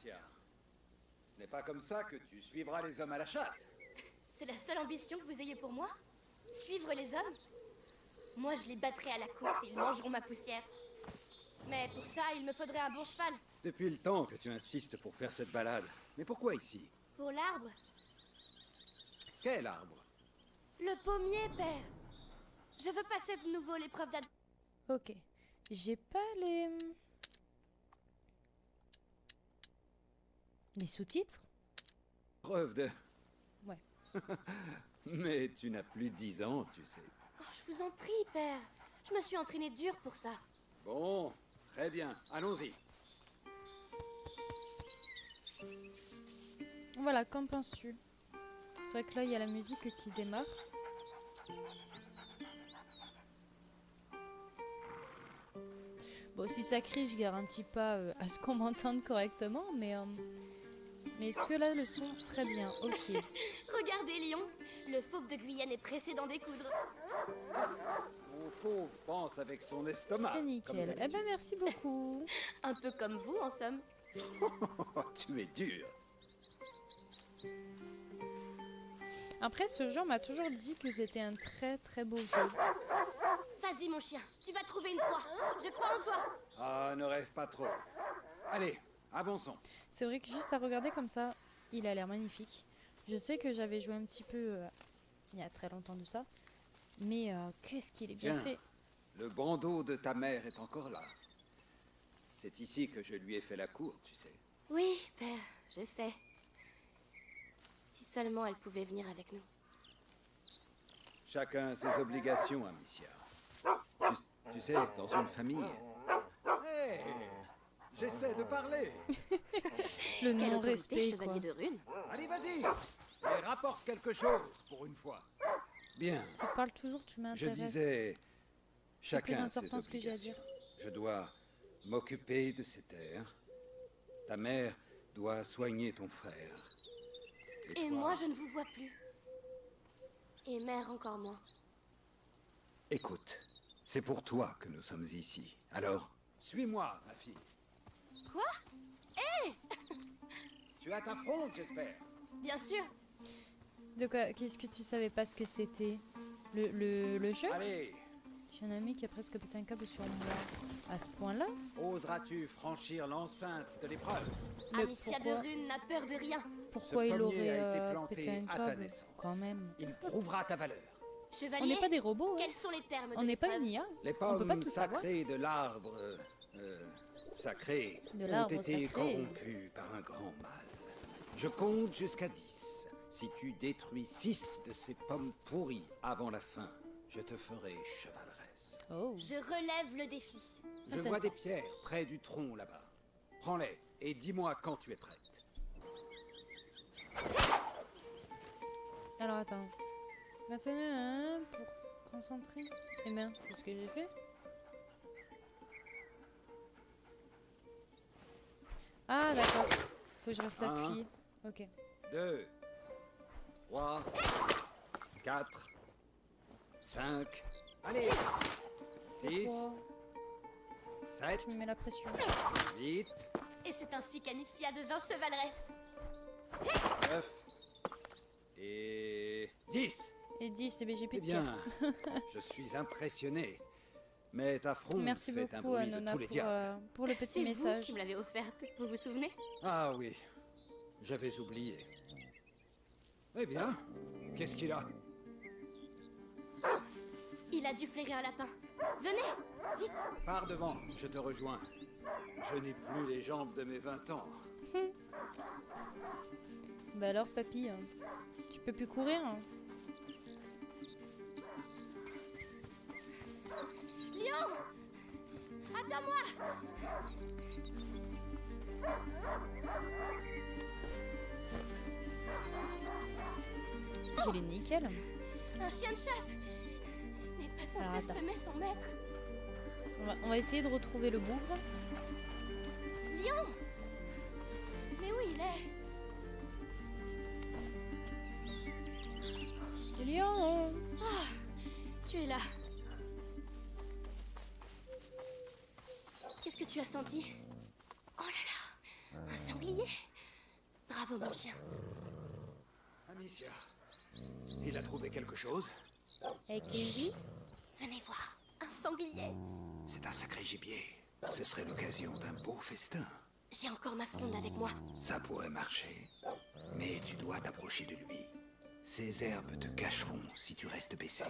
Amicia. Ce n'est pas comme ça que tu suivras les hommes à la chasse. C'est la seule ambition que vous ayez pour moi? Suivre les hommes? Moi, je les battrai à la course et ils mangeront ma poussière. Mais pour ça, il me faudrait un bon cheval. Depuis le temps que tu insistes pour faire cette balade. Mais pourquoi ici? Pour l'arbre? Quel arbre? Le pommier, père. Je veux passer de nouveau l'épreuve d'ad... Ok. J'ai pas les sous-titres. Preuve de... Ouais. Mais tu n'as plus 10 ans, tu sais. Oh, je vous en prie, père. Je me suis entraîné dur pour ça. Bon, très bien. Allons-y. Voilà, qu'en penses-tu? C'est vrai que là, il y a la musique qui démarre. Bon, si ça crie, je garantis pas à ce qu'on m'entende correctement, mais est-ce que là, le son, très bien, ok. Regardez, Lion. Le fauve de Guyenne est pressé d'en découdre. Mon fauve pense avec son estomac. C'est nickel. Eh ben, merci beaucoup. Un peu comme vous, en somme. Tu es dur. Après, ce jeu, on m'a toujours dit que c'était un très très beau jeu. Vas-y, mon chien. Tu vas trouver une proie. Je crois en toi. Ah, ne rêve pas trop. Allez, avançons. C'est vrai que juste à regarder comme ça, il a l'air magnifique. Je sais que j'avais joué un petit peu il y a très longtemps de ça. Mais qu'est-ce qu'il est bien Tiens. fait. Le bandeau de ta mère est encore là. C'est ici que je lui ai fait la cour, tu sais. Oui, père. Je sais. Si seulement elle pouvait venir avec nous. Chacun a ses obligations, Amicia. Tu sais, dans une famille... Hé, j'essaie de parler. Le Quelle autorité, non-respect, quoi. chevalier de rune. Allez, vas-y. Et rapporte quelque chose, pour une fois. Bien, Tu parles toujours, tu je m'intéresses. disais... C'est plus Chacun a ses important ce que j'ai à dire. obligations. Je dois m'occuper de ces terres. Ta mère doit soigner ton frère. Et toi... moi, je ne vous vois plus. Et mère encore moins. Écoute, c'est pour toi que nous sommes ici. Alors, suis-moi, ma fille. Quoi? Tu as ta fronde, j'espère. Bien sûr. De quoi? Qu'est-ce que tu savais pas ce que c'était? Le jeu? Allez, J'ai un ami qui a presque pété un câble sur moi. À ce point-là? oseras-tu franchir l'enceinte de l'épreuve? Mais Amicia de pourquoi? Rune n'a peur de rien. Pourquoi Ce il pommier aurait a été planté pété un à ta câble? naissance. Quand même. Il prouvera ta valeur. On Chevalier, n'est pas des robots, hein. quels sont les termes On de n'est pas l'épreuve? une IA. Les On peut pas pommes tout savoir. sacrées de l'arbre sacré De ont l'arbre été sacré. corrompues par un grand mal. Je compte jusqu'à 10. Si tu détruis 6 de ces pommes pourries avant la fin, je te ferai chevaleresse. Oh. Je relève le défi. Je Intéressant. vois des pierres près du tronc là-bas. Prends-les et dis-moi quand tu es prête. Alors attends. Maintenant, hein, pour concentrer. Eh bien, c'est ce que j'ai fait. Ah d'accord. Faut que je reste Un. appuyé. Ok. 2, 3, 4, 5, allez, 6, Pourquoi 7, tu me mets la pression? 8, Et c'est ainsi qu'Amicia devint chevaleresse. 9 et 10. Et 10, eh bien j'ai plus Eh de bien, cœur. je suis impressionné. Mais ta fronde Merci fait un beaucoup bruit de Nona tous les diables. pour le petit C'est message. vous qui me l'avez offerte, vous vous souvenez? Ah oui, j'avais oublié. Eh bien, qu'est-ce qu'il a? Il a dû flairer un lapin. Venez, vite. Pars devant, je te rejoins. Je n'ai plus les jambes de mes 20 ans. Bah alors papy, tu peux plus courir hein? Lion, attends-moi. Il est nickel. Un chien de chasse n'est pas Alors, censé attends. semer son maître. On va essayer de retrouver le bougre. Lion, mais où il est? Lion. Tu es là. Qu'est-ce que tu as senti? Oh là là, un sanglier. Bravo, mon chien. Amicia, il a trouvé quelque chose? Avec Lily? Venez voir, un sanglier. C'est un sacré gibier. Ce serait l'occasion d'un beau festin. J'ai encore ma fronde avec moi. Ça pourrait marcher. Mais tu dois t'approcher de lui. Ces herbes te cacheront si tu restes baissé.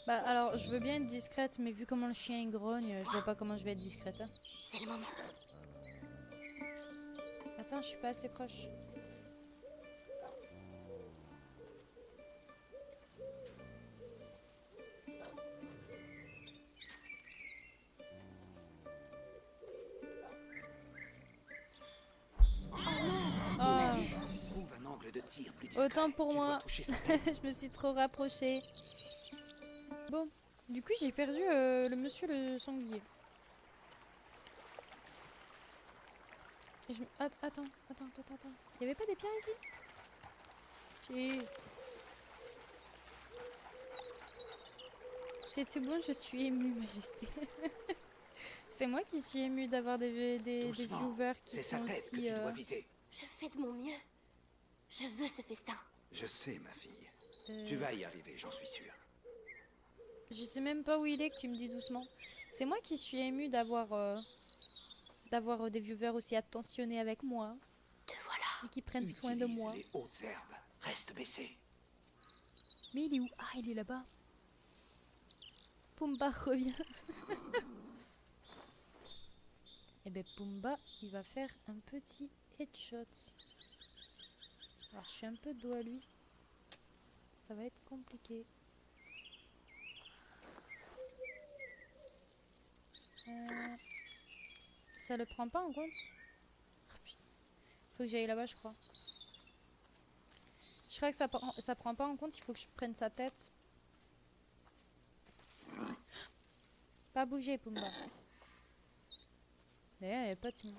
Bah alors, je veux bien être discrète, mais vu comment le chien il grogne, je vois pas comment je vais être discrète. Hein. C'est le moment. Attends, je suis pas assez proche. Oh. Trouve un angle de tir plus Autant pour Tu dois moi. toucher sa tête. Je me suis trop rapprochée. Bon, du coup j'ai perdu le monsieur le sanglier. Et je me- Attends. Il y avait pas des pierres ici? Si. C'est tout bon, je suis émue, Majesté. C'est moi qui suis émue d'avoir des Doucement. viewers qui C'est sa sont tête aussi... que tu dois viser. Je fais de mon mieux. Je veux ce festin. Je sais, ma fille. Tu vas y arriver, j'en suis sûr. Je sais même pas où il est que tu me dis doucement. C'est moi qui suis émue d'avoir des viewers aussi attentionnés avec moi Te voilà. et qui prennent soin de Utilise moi. les hautes herbes. Reste baissé. Mais il est où? Ah, il est là-bas. Pumba revient. Et ben Pumba, il va faire un petit headshot. Alors je suis un peu de dos à lui. Ça va être compliqué. Ça le prend pas en compte? Oh, putain. Faut que j'aille là-bas, je crois. Je crois que ça prend pas en compte, il faut que je prenne sa tête. Pas bouger, Pumba. D'ailleurs, il n'y avait pas de team.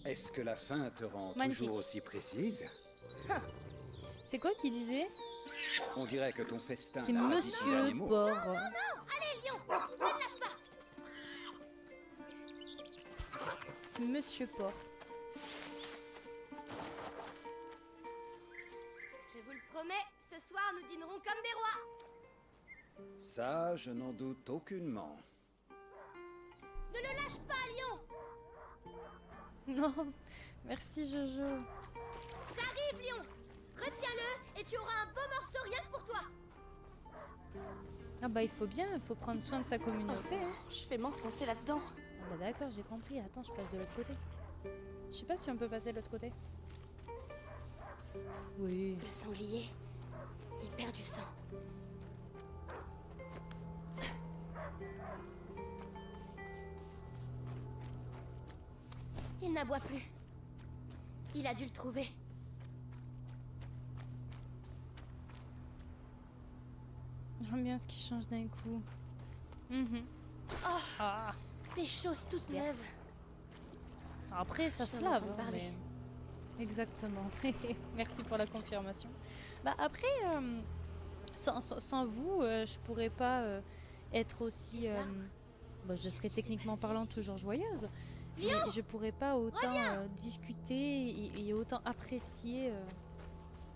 Est-ce que la fin te rend Magnifique. toujours aussi précise? C'est quoi qui disait? On dirait que ton festin C'est n'a pas dit son Monsieur dernier mot. Porc. Allez, lion, ne le lâche pas. C'est Monsieur Porc. Je vous le promets, ce soir nous dînerons comme des rois. Ça, je n'en doute aucunement. Ne le lâche pas, lion. Non, merci Jojo. J'arrive, lion. Retiens-le et tu auras un beau morceau rien que pour toi. Ah bah il faut bien, il faut prendre soin de sa communauté. Hein. Je vais m'enfoncer là-dedans. Ah bah d'accord, j'ai compris. Attends, je passe de l'autre côté. Je sais pas si on peut passer de l'autre côté. Oui. Le sanglier, il perd du sang. Il n'aboie plus. Il a dû le trouver. L'ambiance qui change d'un coup. Mhm. Oh, Ah. des choses toutes Bien. neuves. Après, ça Je se viens lave. d'entendre hein, parler. mais- Exactement. Merci pour la confirmation. Bah après, sans vous, je pourrais pas être aussi... Bizarre. Bah, je serais qui s'est techniquement passé parlant ici? toujours joyeuse. Mais je pourrais pas autant discuter et autant apprécier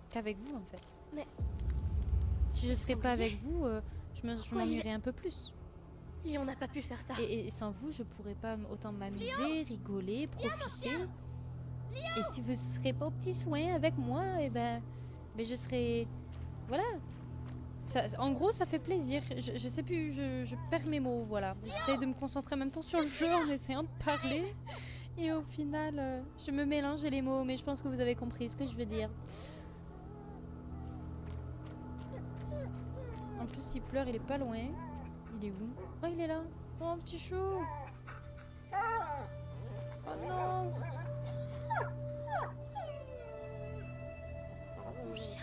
qu'avec vous en fait. Mais- Si je serais pas sanglier avec vous, je Pourquoi m'ennuierais un peu plus. Lion n'a pas pu faire ça. Et sans vous, je pourrais pas autant m'amuser, rigoler, profiter. Et si vous serez pas aux petits soins avec moi, et ben je serais... Voilà. En gros, ça fait plaisir. Je sais plus, je perds mes mots, voilà. J'essaie de me concentrer en même temps sur le jeu en essayant de parler. Et au final, je me mélange les mots, mais je pense que vous avez compris ce que je veux dire. En plus, il pleure, il est pas loin. Il est où? Oh, il est là. Oh, un petit chou. Oh non. Mon chien.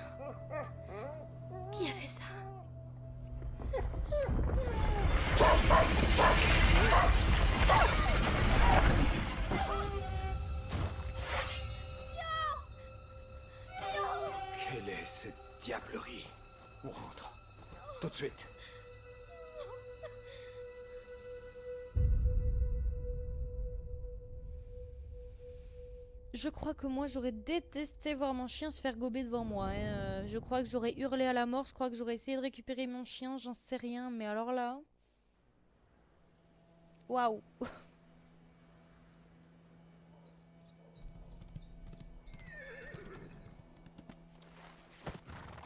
Qui a fait ça? Quelle est cette diablerie? On rentre. Tout de suite. Je crois que moi j'aurais détesté voir mon chien se faire gober devant moi, hein. Je crois que j'aurais hurlé à la mort, je crois que j'aurais essayé de récupérer mon chien, j'en sais rien, mais alors là... Waouh.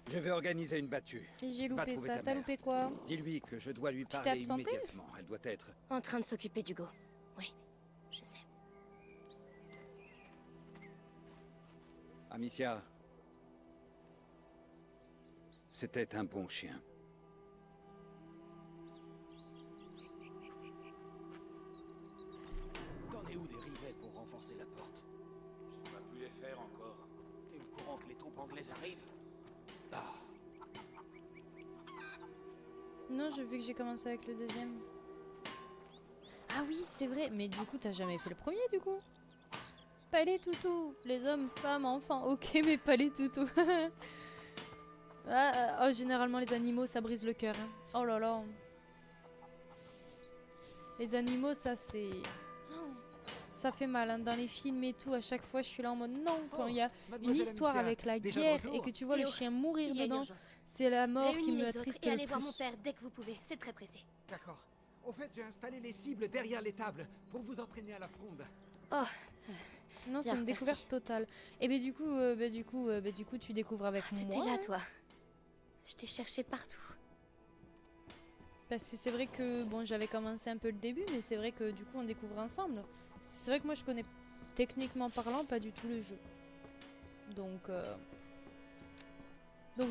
Je vais organiser une battue. J'ai Va loupé trouver ça, ta t'as mère. loupé quoi? Dis-lui que je dois lui Tu t'es parler absenté? immédiatement. Elle doit être... En train de s'occuper d'Hugo. Oui, je sais. Amicia. C'était un bon chien. T'en es où des rivets pour renforcer la porte? J'ai pas pu les faire encore. T'es au courant que les troupes anglaises arrivent? Ah, Non, j'ai vu que j'ai commencé avec le deuxième. Ah oui, c'est vrai, mais du coup t'as jamais fait le premier du coup? Pas les toutous, les hommes, femmes, enfants, ok, mais pas les toutous. Généralement les animaux ça brise le cœur, hein. Oh là là. Les animaux ça c'est... Ça fait mal, hein. Dans les films et tout, à chaque fois je suis là en mode non, quand il y a une histoire avec la guerre et que tu vois le Léo, chien mourir Il y a une dedans, urgence. c'est la mort qui Réunis me les autres attriste et le allez voir mon plus. père dès que vous pouvez. C'est très pressé. D'accord. Au fait, j'ai installé les cibles derrière les tables pour vous entraîner à la fronde. Oh, Non, c'est Bien, une découverte merci. totale. Et ben du coup, tu découvres avec t'étais moi. là, toi. Je t'ai cherché partout. Parce que c'est vrai que, bon, j'avais commencé un peu le début, mais c'est vrai que du coup, on découvre ensemble. C'est vrai que moi, je connais, techniquement parlant, pas du tout le jeu. Donc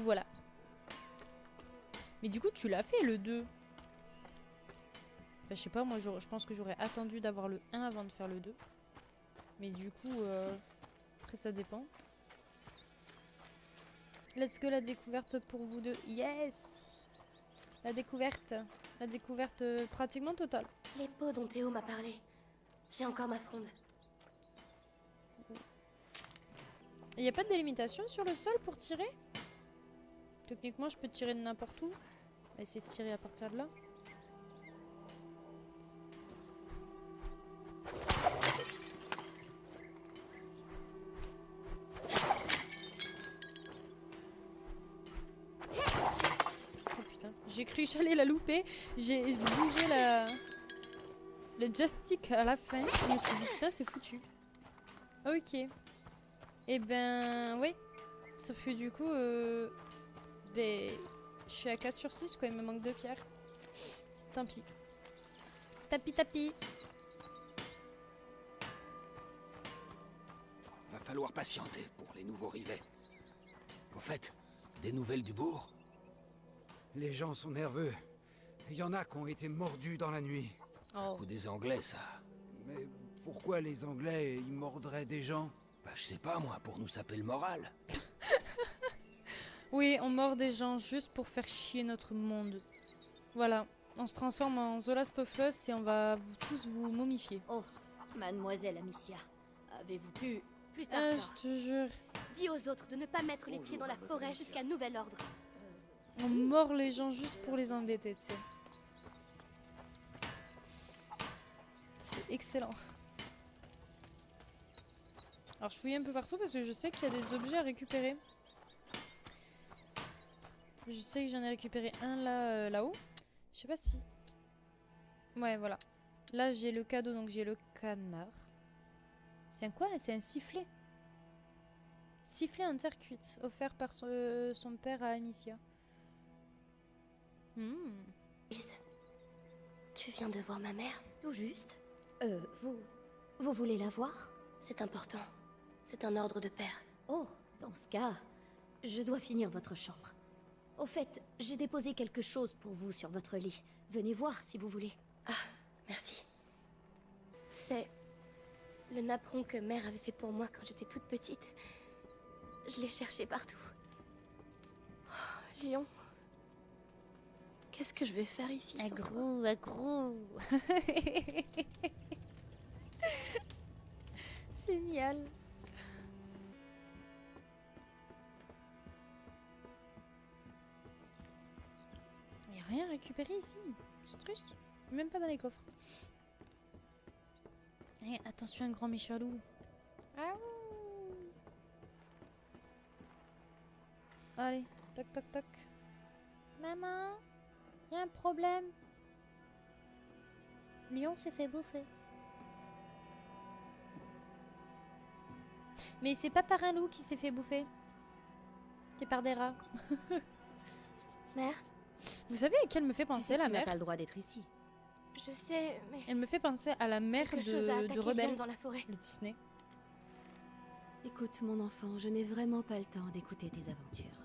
voilà. Mais du coup, tu l'as fait, le 2. Enfin, je sais pas, moi, je pense que j'aurais attendu d'avoir le 1 avant de faire le 2. Mais du coup, après, ça dépend. Let's go, la découverte pour vous deux. Yes! La découverte pratiquement totale. Les pots dont Théo m'a parlé. J'ai encore ma fronde. Il n'y a pas de délimitation sur le sol pour tirer? Techniquement, je peux tirer de n'importe où. On va essayer de tirer à partir de là. Oh putain, j'ai cru que j'allais la louper. J'ai bougé le joystick à la fin. Je me suis dit putain, c'est foutu. Ok. Et ben, oui. Sauf que du coup, je suis à 4 sur 6, quoi. Il me manque 2 pierres. Tant pis. Tapi. va falloir patienter pour les nouveaux rivets. Au fait, des nouvelles du bourg? Les gens sont nerveux. Il y en a qui ont été mordus dans la nuit. Oh. Ou des Anglais, ça. Mais pourquoi les Anglais, ils mordraient des gens? Bah, je sais pas, moi, pour nous saper le moral. Oui, on mord des gens juste pour faire chier notre monde. Voilà. On se transforme en The Last of Us et on va tous vous momifier. Oh, mademoiselle Amicia, avez-vous pu... Plus tard, Je te jure. Dis aux autres de ne pas mettre les pieds dans la forêt jusqu'à nouvel ordre. On mord les gens juste pour les embêter, tu sais. C'est excellent. Alors je fouille un peu partout parce que je sais qu'il y a des objets à récupérer. Je sais que j'en ai récupéré un là, là-haut. Je sais pas si... Ouais, voilà. Là j'ai le cadeau, donc j'ai le canard. C'est un quoi? C'est un sifflet. Sifflet en terre cuite, offert par son père à Amicia. Lise, tu viens de voir ma mère? tout juste. Vous voulez la voir? C'est important. C'est un ordre de père. Oh, dans ce cas, je dois finir votre chambre. Au fait, j'ai déposé quelque chose pour vous sur votre lit. Venez voir si vous voulez. Ah, merci. C'est le napperon que mère avait fait pour moi quand j'étais toute petite. Je l'ai cherché partout. Oh, Lion. Qu'est-ce que je vais faire ici sans toi? Agro. Génial. rien récupéré ici. C'est triste. Même pas dans les coffres. Eh, attention, un grand méchant loup. Ah ouh. Allez, toc toc toc. Maman, y a un problème. Lion s'est fait bouffer. Mais c'est pas par un loup qui s'est fait bouffer. C'est par des rats. Mère, Vous savez à quelle me fait Tu sais penser que la tu n'as mère? pas le droit d'être ici. je sais, mais Elle me fait penser à la mère quelque chose a de attaqué Rebelle, Lyon dans la forêt. le Disney. Écoute, mon enfant, je n'ai vraiment pas le temps d'écouter tes aventures.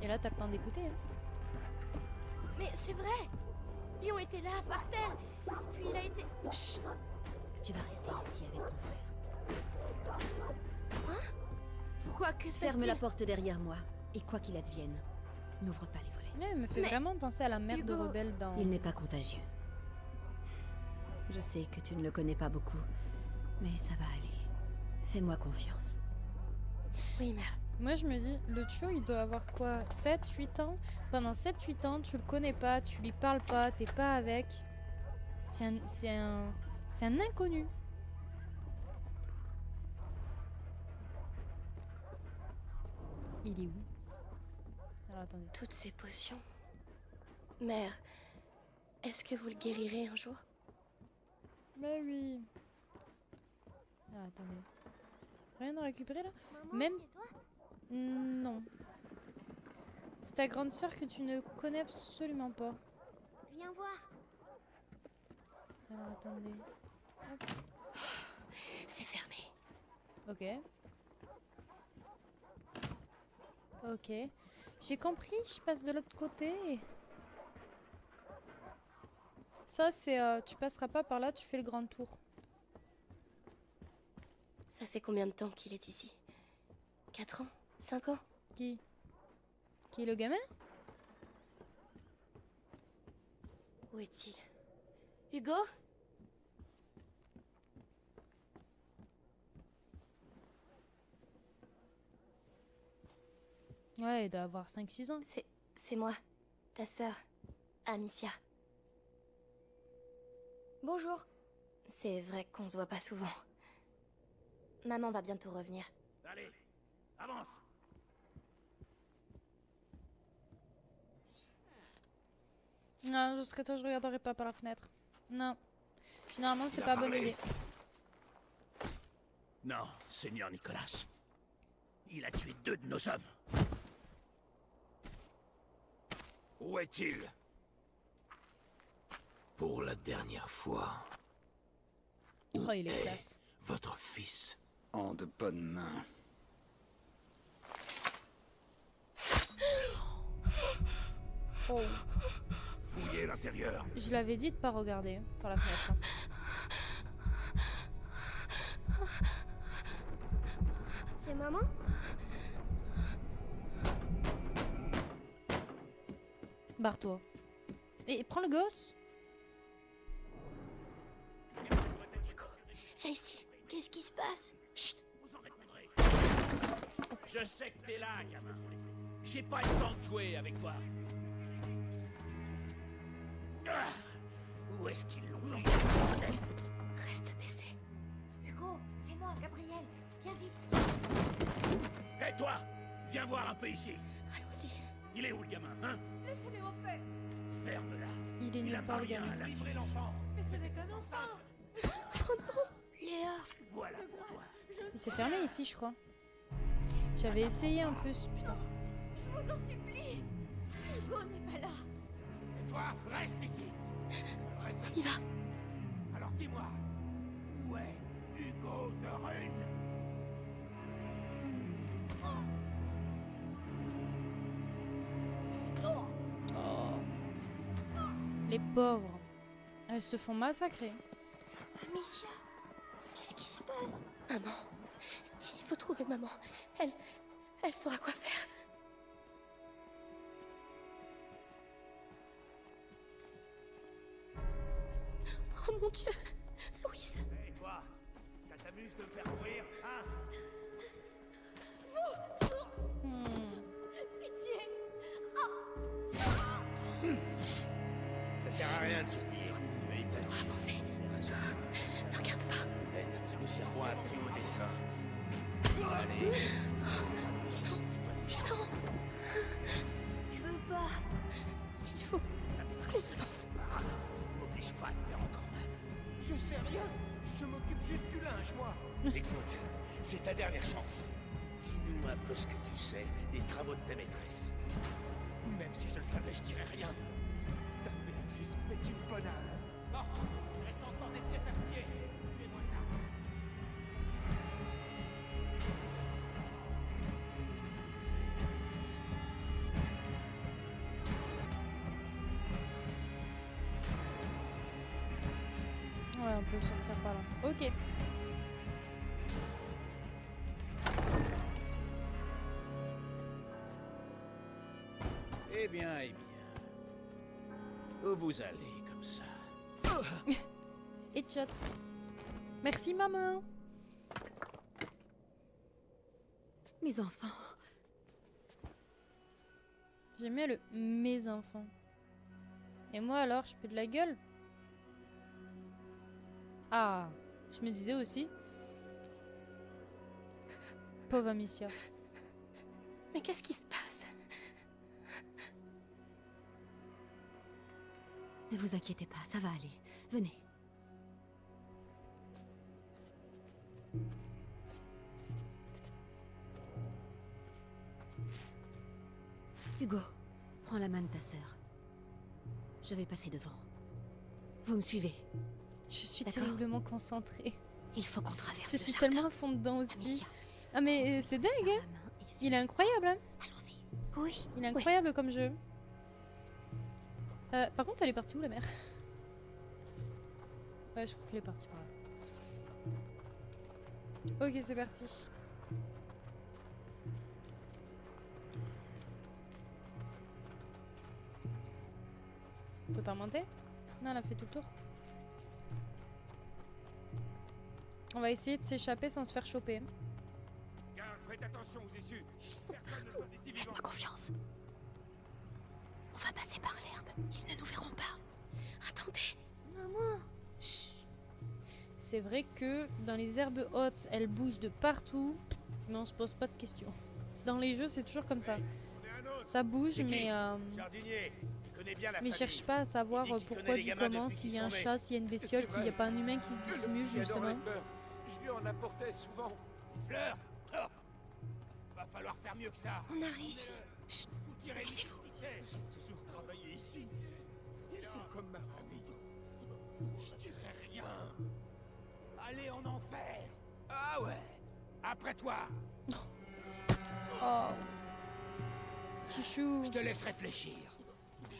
Et là, t'as le temps d'écouter. Hein. Mais c'est vrai. Lion était là, par terre. Et puis il a été... Chut! Tu vas rester ici avec ton frère. Pourquoi? Que se Ferme passe-t-il? la porte derrière moi, et quoi qu'il advienne, n'ouvre pas les volets. Ouais, elle me fait Mais vraiment penser à la mère de Hugo, Rebelle dans... Il n'est pas contagieux. Je sais que tu ne le connais pas beaucoup, mais ça va aller. Fais-moi confiance. Oui, mère. Moi, je me dis, le Tio, il doit avoir quoi? 7, 8 ans? Pendant 7, 8 ans, tu le connais pas, tu lui parles pas, t'es pas avec. C'est un inconnu. Il est où? Alors, attendez. Toutes ces potions. Mère, est-ce que vous le guérirez un jour? Mais oui. Ah, attendez. Rien à récupérer là? Même... Non. C'est ta grande sœur que tu ne connais absolument pas. Viens voir. Alors attendez. Hop. C'est fermé. Ok. Ok. J'ai compris, je passe de l'autre côté. Ça c'est... tu passeras pas par là, tu fais le grand tour. Ça fait combien de temps qu'il est ici? 4 ans? 5 ans? Qui est le gamin? Où est-il? Hugo? Ouais, il doit avoir 5-6 ans. C'est moi, ta sœur, Amicia. Bonjour. C'est vrai qu'on se voit pas souvent. Maman va bientôt revenir. Allez, avance. Non, je serais toi, je regarderai pas par la fenêtre. Non. Généralement, c'est pas bonne idée. Non, Seigneur Nicolas. Il a tué 2 de nos hommes. Où est-il? Pour la dernière fois, Oh, il est classe. votre fils. En de bonnes mains. Oh. Fouillez l'intérieur. Je l'avais dit de pas regarder par la fenêtre. Hein. C'est maman? Barre-toi. Et prends le gosse. Hugo, viens ici. Qu'est-ce qui se passe? Chut. Vous en répondrez. Je sais que t'es là, gamin. J'ai pas le temps de jouer avec toi. Ah, où est-ce qu'ils l'ont mis? Reste baissé. Hugo, c'est moi, Gabriel. Viens vite. Hé toi, viens voir un peu ici. Allons-y. Il est où le gamin, hein? Laissez-les en paix. Ferme-la. Il est Il a nulle pas part, le rien gamin. à la livrer l'enfant. Mais ce n'est qu'un enfant. Oh non, Léa. Voilà pour toi. Mais c'est fermé ici, je crois. J'avais essayé en plus, putain. Je vous en supplie. Hugo n'est pas là. Et toi, reste ici. On y va. Alors dis-moi, où est Hugo de Rune? Oh. Les pauvres. Elles se font massacrer. Amicia, qu'est-ce qui se passe? Maman. Il faut trouver maman. Elle saura quoi faire. Oh mon Dieu, Louise. Et toi, ça t'amuse de me faire courir, hein? rien de se dire. Avancez. Ne regarde pas. Ben, nous servons un plus haut dessin. Allez. Non. Je veux pas. Il faut qu'on avance. M'oblige pas à te faire encore mal. Je sais rien. Je m'occupe juste du linge, moi. Écoute, c'est ta dernière chance. Dis-nous un peu ce que tu sais des travaux de ta maîtresse. Même si je le savais, je dirais rien. Ta Béatrice est une bonne âme. Bon, il reste encore des pièces à fouiller. Fais-moi ça. Ouais, on peut sortir par là. Ok. Eh bien, eh bien. Où vous allez comme ça? Headshot. Merci, maman. Mes enfants. J'aime bien le mes enfants. Et moi alors, je peux de la gueule? Ah, je me disais aussi. Pauvre Amicia. Mais qu'est-ce qui se passe? Ne vous inquiétez pas, ça va aller. Venez. Hugo, prends la main de ta sœur. Je vais passer devant. Vous me suivez? Je suis D'accord. terriblement concentrée. Il faut qu'on traverse Je le suis jardin. tellement à fond dedans aussi. Amicia, Ah mais c'est dingue, la hein. main et suis- Il est incroyable, hein. Allons-y. Oui. Il est incroyable comme jeu. Par contre, elle est partie où la mère? Ouais, je crois qu'elle est partie par là. Ok, c'est parti. On peut pas monter? Non, elle a fait tout le tour. On va essayer de s'échapper sans se faire choper. Garde, faites attention aux issues. Ils sont Personne ne partout. doit ici vivant. Faites-moi confiance. On va passer par l'herbe. Ils ne nous verront pas. Attendez. Maman. Chut. C'est vrai que dans les herbes hautes, elles bougent de partout, mais on se pose pas de questions. Dans les jeux, c'est toujours comme ça. On est un autre. Ça bouge, C'est qui? mais Jardinier, il connaît bien la mais famille. cherche pas à savoir Il dit qu'il pourquoi, connaît les du gamins comment, depuis s'il y qu'ils a un sont nés. chat, s'il y a une bestiole, C'est s'il n'y a vrai. pas un humain qui se dissimule, justement. Je lui en apportais souvent. Fleur. Oh. Va falloir faire mieux que ça. On a réussi. Chut. Vous tirez Taisez-vous. J'ai toujours travaillé ici. Ils sont comme ma famille. Je dirais rien. Allez en enfer. Ah ouais. Après toi. Oh. Chouchou. Je te laisse réfléchir.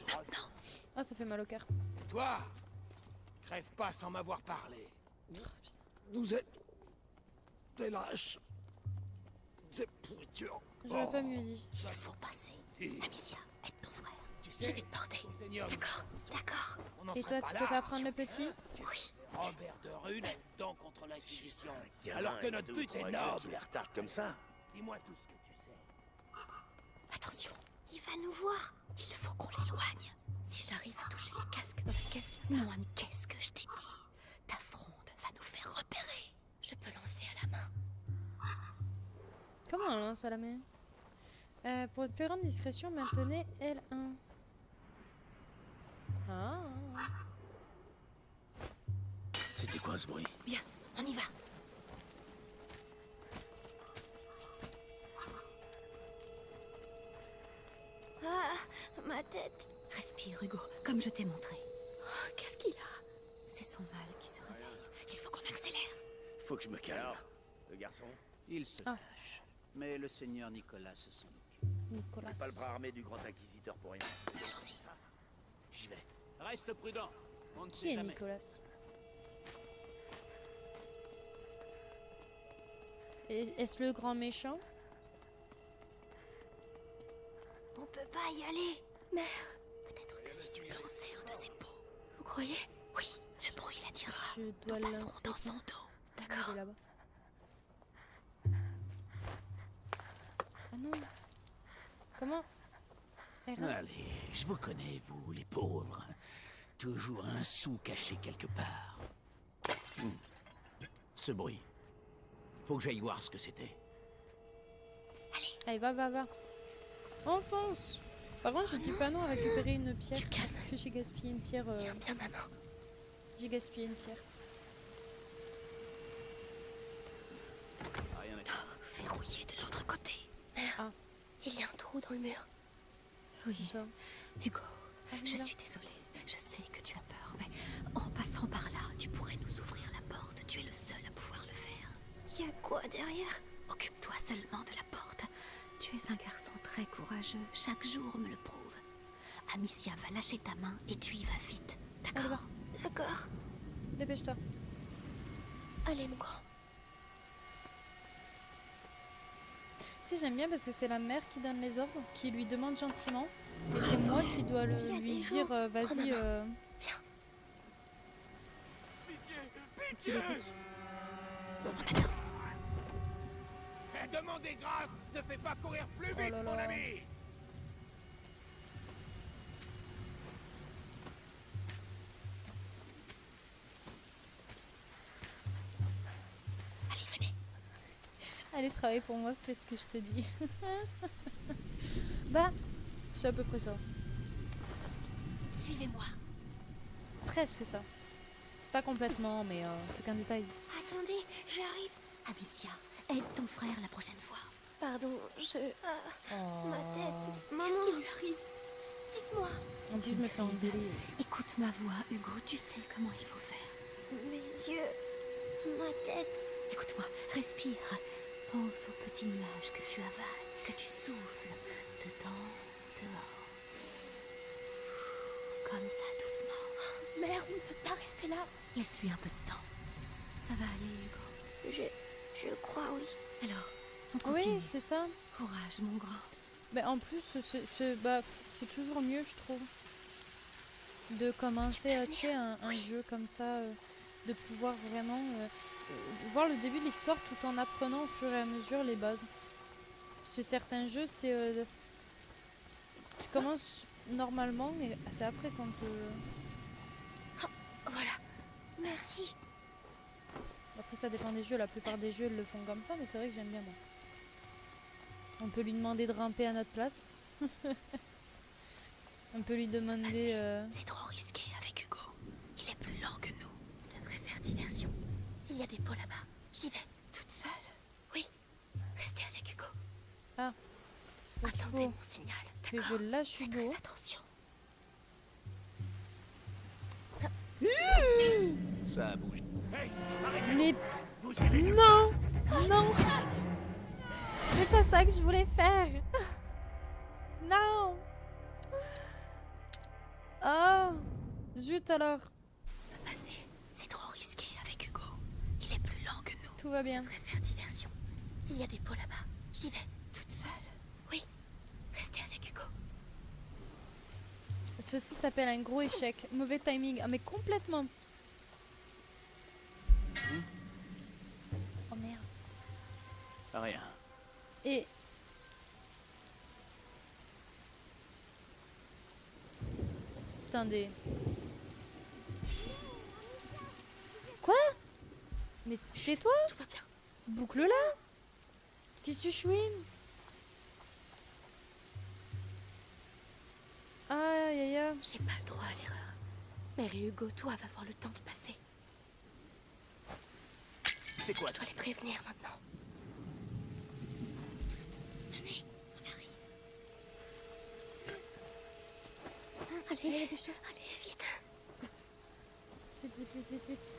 Maintenant. Ah, ça fait mal au cœur. Et toi, crève pas sans m'avoir parlé. Oh, putain. Vous êtes des lâches. Des pourritures. J'aurais pas mieux dit. Il faut passer. Si. Amicia, aide ton frère. Tu Je sais, vais te porter. ton seigneur, D'accord. D'accord. on n'en Et serait toi, tu pas peux là pas prendre le sans petit? Oui. Robert de Rune est dedans contre l'Inquisition. Gamin Alors que et notre deux but ou est trois gars qui noble. les retardent comme ça. Dis-moi tout ce que tu sais. Attention. Il va nous voir. Il faut qu'on l'éloigne. Si j'arrive à toucher les casques dans la caisse... Non, Anne, qu'est-ce que je t'ai dit? Ta fronde va nous faire repérer. Je peux lancer à la main. Comment on lance à la main? Pour une plus grande discrétion, maintenez L1. Ah. C'était quoi ce bruit? Bien, on y va. Ah, ma tête. Respire, Hugo, comme je t'ai montré. Oh, qu'est-ce qu'il a? C'est son mal qui se réveille. Il faut qu'on accélère. Faut que je me calme. Le garçon, Il se Ah. cache. Mais le seigneur Nicolas se s'en occupe. Nicolas. pas le bras armé du grand inquisiteur pour rien. Allons-y. J'y vais. Reste prudent. On ne Qui sait est jamais. Nicolas? Est-ce le grand méchant? On peut pas y aller. Mère, peut-être que si tu lançais un de ces pots. Vous croyez? Oui, le bruit l'attirera. Je dois Nous le passerons lancer. dans son dos. Il est D'accord. là-bas. Ah non. Comment? R1. Allez, je vous connais, vous, les pauvres. toujours un sou caché quelque part. Ce bruit. Faut que j'aille voir ce que c'était. Allez, va. Enfonce. Par contre, je dis pas non à récupérer une pierre parce que j'ai gaspillé une pierre. Tiens bien ma main. J'ai gaspillé une pierre. Rien à dire. Verrouillé de l'autre côté. Mère, Ah. il y a un trou dans le mur. Oui, Tout ça. Hugo, je là. suis désolée. Je sais que tu as peur, mais en passant par là, tu pourrais nous ouvrir la porte. Tu es le seul à pouvoir le faire. Il y a quoi derrière? Occupe-toi seulement de la porte. Tu es un garçon très courageux. Chaque jour me le prouve. Amicia va lâcher ta main et tu y vas vite. Allez, va. D'accord? D'accord. Dépêche-toi. Allez, mon grand. Tu sais, j'aime bien parce que c'est la mère qui donne les ordres, qui lui demande gentiment. Et c'est moi qui dois lui dire vas-y. Viens. Qu'il écoute. Demandez grâce, ne fais pas courir plus vite, là mon là. ami. Allez, venez. Allez, travaille pour moi, fais ce que je te dis. Bah, c'est à peu près ça. Suivez-moi. Presque ça. Pas complètement, mais c'est qu'un détail. Attendez, j'arrive. Amicia, aide ton frère la prochaine fois. Pardon, ma tête. Qu'est-ce qui lui arrive? Dites-moi. En plus, je me fais engueuler. Écoute ma voix, Hugo, tu sais comment il faut faire. Mes yeux, ma tête. Écoute-moi, respire. Pense aux petits nuages que tu avales, que tu souffles, dedans, dehors. Comme ça, doucement. Mère, on ne peut pas rester là. Laisse-lui un peu de temps. Ça va aller, Hugo. Je crois, oui. Alors, on continue. Oui, c'est ça. Courage, mon grand. Bah, en plus, c'est toujours mieux, je trouve, de commencer tu sais, un jeu comme ça, de pouvoir vraiment voir le début de l'histoire tout en apprenant au fur et à mesure les bases. Chez certains jeux, c'est tu commences normalement et c'est après qu'on peut... Voilà. Merci. Après, ça dépend des jeux. La plupart des jeux le font comme ça, mais c'est vrai que j'aime bien moi. On peut lui demander de ramper à notre place. On peut lui demander... C'est trop risqué avec Hugo. Il est plus lent que nous. On devrait faire diversion. Il y a des pots là-bas. J'y vais. Toute seule? Oui. Restez avec Hugo. Ah. Donc il Attendez faut mon signal. que je lâche Faites Hugo. très attention. Ça a bougé. Hey, arrêtez. Mais Vous allez nulle non, non, c'est pas ça que je voulais faire. Non. Oh, zut alors. Passer. C'est trop risqué avec Hugo. Il est plus lent que nous. Tout va On bien. devrait faire diversion. Il y a des pots là-bas. J'y vais. Toute seule? Oui. Restez avec Hugo. Ceci s'appelle un gros échec. Mauvais timing. Ah mais complètement. Oh merde. Rien. Et... Attendez. Quoi? Mais tais-toi. Tout va bien. Boucle-la. Qu'est-ce que tu chouines? Aïe aïe aïe. J'ai pas le droit à l'erreur. Mère et Hugo, toi, va avoir le temps de passer. C'est quoi, Je dois les prévenir maintenant. Psst, venez, on arrive. Allez, Allez, dépêche-toi. allez, vite. Vite, vite, vite, vite, vite.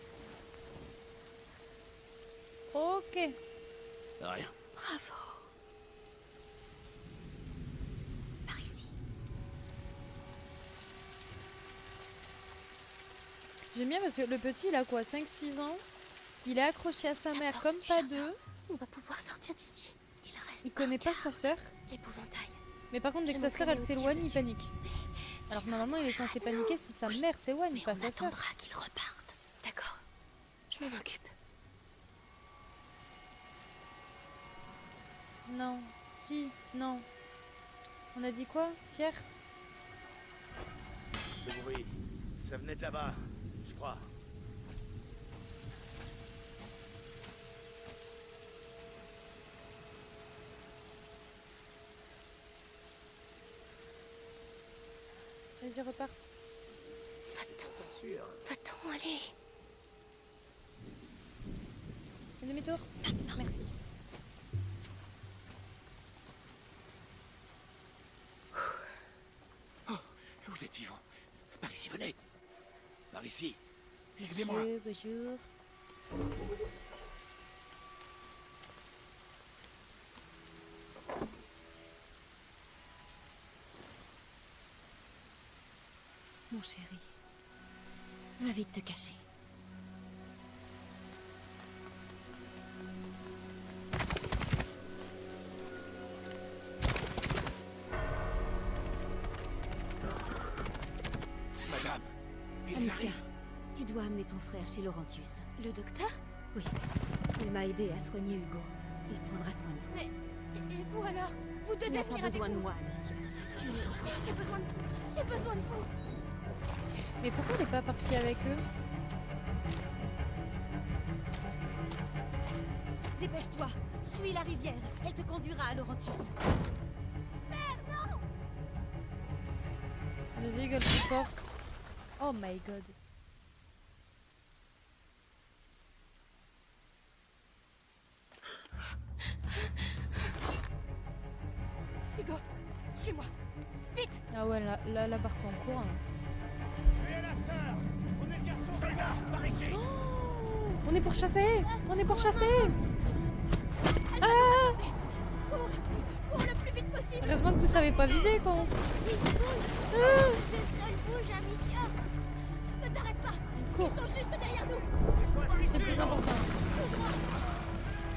Ok. Rien. Bravo. Par ici. J'aime bien parce que le petit, il a quoi, 5-6 ans? Il est accroché à sa mère comme pas deux. On va pouvoir sortir d'ici. Il reste Il connaît pas sa sœur. l'épouvantail. Mais par contre, dès que sa sœur, elle s'éloigne, il panique. Alors que normalement, il est censé paniquer si sa mère s'éloigne, Mais pas on sa sœur. attendra qu'il reparte. D'accord. Je m'en occupe. Non. Si. Non. On a dit quoi, Pierre? Ce bruit, Ça venait de là-bas, je crois. Vas-y, repars. Va-t'en, allez. Fais demi-tour. Merci. Oh, vous êtes vivant. Par ici, venez. Par ici. Aidez-moi. Bonjour. Mon chéri, va vite te cacher. Madame, ils Amicia, arrivent. tu dois amener ton frère chez Laurentius. Le docteur? Oui, il m'a aidé à soigner Hugo. Il prendra soin de vous. Mais... Et vous alors? Vous Tu devez n'as pas venir besoin avec de nous. moi, Amicia. Tu es... Si, j'ai besoin de vous. J'ai besoin de vous. Mais pourquoi on n'est pas parti avec eux? Dépêche-toi, suis la rivière. Elle te conduira à Laurentius. Vas-y, gueule plus fort. Oh my god. Hugo, suis-moi. Vite. Ah ouais, là partons en courant. Tu es la sœur. On est le garçon. Soldat, par ici. On est pourchassés. On est pourchassés. Cours. Cours le plus vite possible. Heureusement que vous savez pas viser, con. Seul bouge, Amicia. Ne t'arrête pas. Cours. Ils sont juste derrière nous. C'est le plus important. Tout droit.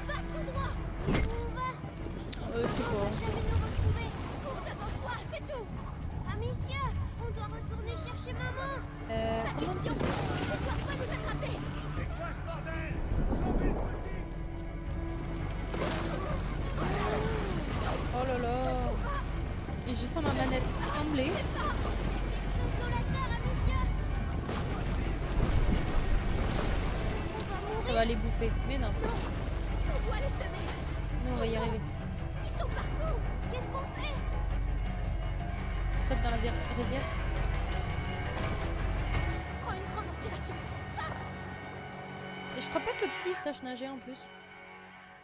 Va tout droit. Où va? Je sais pas. Jamais nous retrouver. Cours devant toi, c'est tout. Amicia, on doit retourner chercher maman. La Comment question, pourquoi pas nous attraper? C'est quoi ce bordel? Sauvez le Oh là là. Et je sens ma manette trembler. Sur la terre, Amicia. Ça va les bouffer. Mais non. On doit les semer. Nous, on va y arriver. Ils sont partout. Qu'est-ce qu'on fait? Saute dans la rivière. Prends une grande inspiration. Et je crois pas que le petit sache nager en plus.